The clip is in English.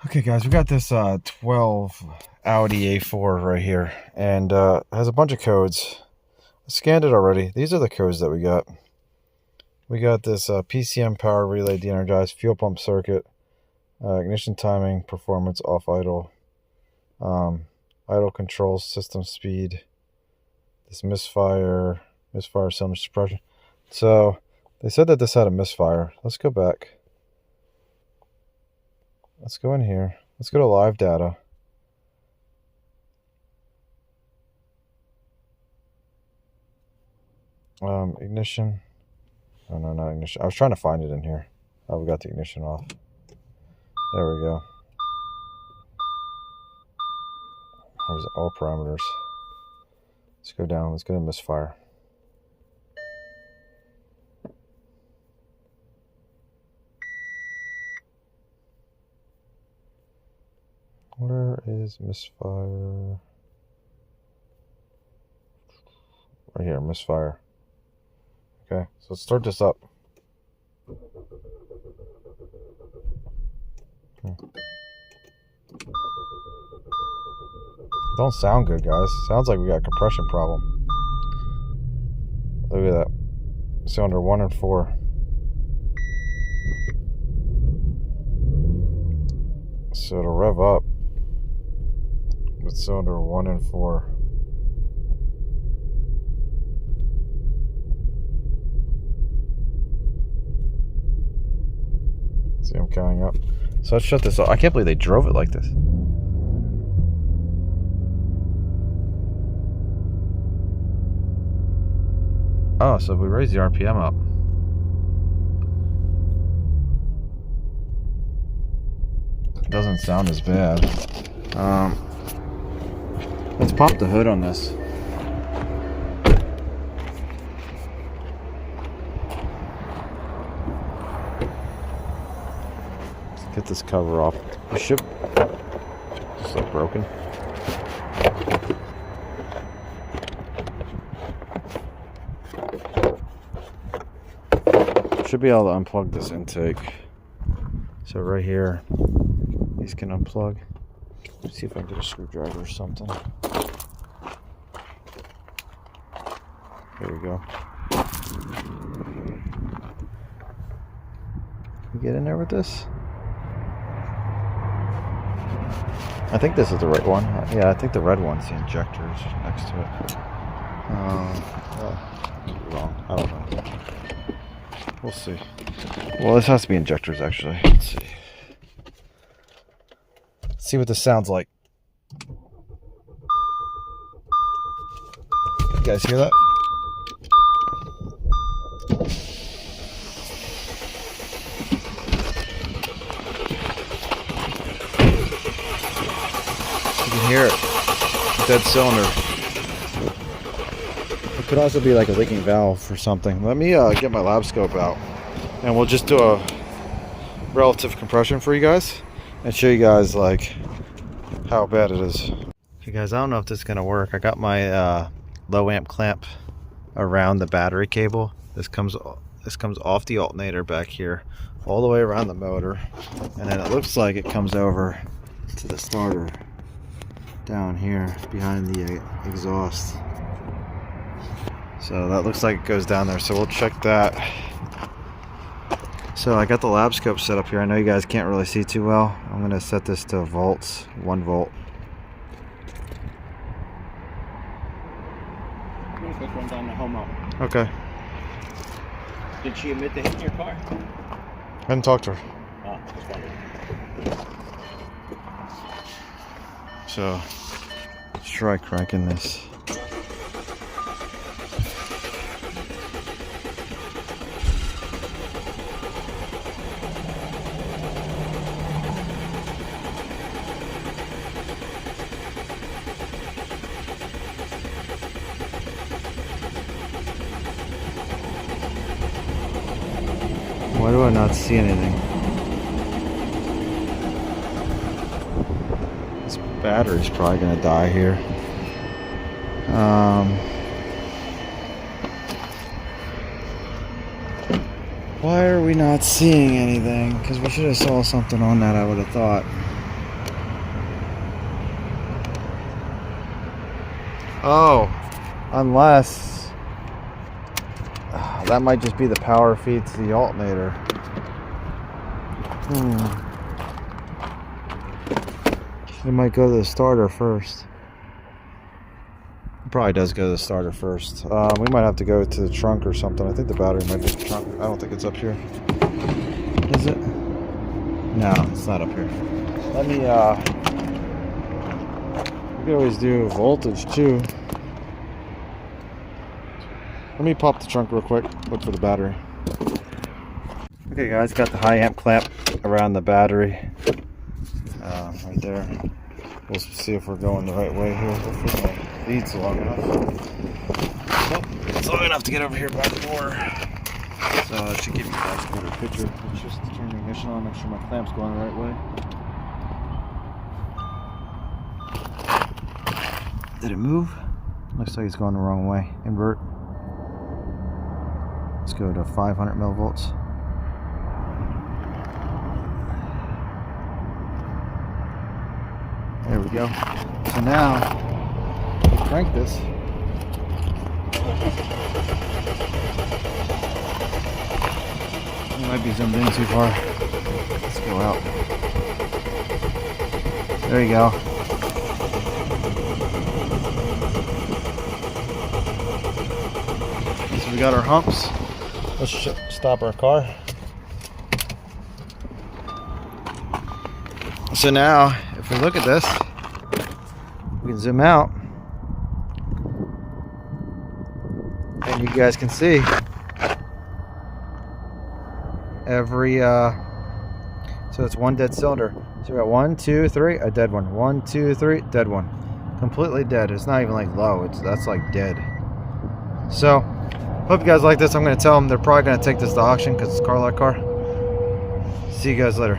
Okay guys, we got this 12 Audi A4 right here, and it has a bunch of codes. I scanned it already. These are the codes that we got. We got this PCM power relay de-energized, fuel pump circuit, ignition timing, performance, off idle, idle control, system speed, this misfire cylinder suppression. So they said that this had a misfire. Let's go back. Let's go in here. Let's go to live data. Ignition. Oh, no, not ignition. I was trying to find it in here. Oh, we got the ignition off. There we go. Where's all parameters? Let's go down. Let's go to misfire. Where is misfire? Right here, misfire. Okay, so let's start this up. Don't sound good, guys. Sounds like we got a compression problem. Look at that. Cylinder 1 and 4. So it'll rev up with cylinder 1 and 4. See, I'm counting up. So let's shut this off. I can't believe they drove it like this. Oh, so if we raise the RPM up. It doesn't sound as bad. Let's pop the hood on this. Let's get this cover off. It should just look broken. Should be able to unplug this intake. So right here, these can unplug. Let's see if I can get a screwdriver or something. There we go. You get in there with this? I think this is the right one. Yeah, I think the red one's the injector is next to it. Wrong. I don't know. We'll see. Well, this has to be injectors, actually. Let's see. Let's see what this sounds like. You guys hear that? You can hear it. Dead cylinder. It could also be like a leaking valve or something. Let me get my Labscope out, and we'll just do a relative compression for you guys and show you guys like how bad it is. Okay guys, I don't know if this is gonna work. I got my low amp clamp around the battery cable. This comes off the alternator back here, all the way around the motor, and then it looks like it comes over to the starter down here behind the exhaust. So that looks like it goes down there, so we'll check that. So I got the Labscope set up here. I know you guys can't really see too well. I'm gonna set this to volts, 1 volt. I'm gonna quick run down the home up. Okay. Did she admit to hitting your car? I hadn't talked to her. Oh, just wondering. So let's try cranking this. Why do I not see anything? This battery's probably gonna die here. Why are we not seeing anything? Because we should have saw something on that, I would have thought. Oh, unless that might just be the power feed to the alternator. It might go to the starter first. It probably does go to the starter first. We might have to go to the trunk or something. I think the battery might be in the trunk. I don't think it's up here. Is it? No, it's not up here. Let me, we could always do voltage too. Let me pop the trunk real quick, look for the battery. Okay guys, got the high amp clamp around the battery. Right there. We'll see if we're going the right way here. Hopefully my lead's long enough. Oh, it's long enough to get over here by the door. So it should give you guys a better picture. Let's just turn the ignition on, make sure my clamp's going the right way. Did it move? Looks like it's going the wrong way. Invert. Let's go to 500 millivolts. There we go. So now, we crank this. You might be zoomed in too far. Let's go out. There you go. So we got our humps. Let's stop our car. So now, if we look at this, we can zoom out, and you guys can see every, so it's one dead cylinder. So we got 1, 2, 3, a dead one. 1, 2, 3, dead one. Completely dead. It's not even like low. That's like dead. So, hope you guys like this. I'm going to tell them they're probably going to take this to auction because it's a car like car. See you guys later.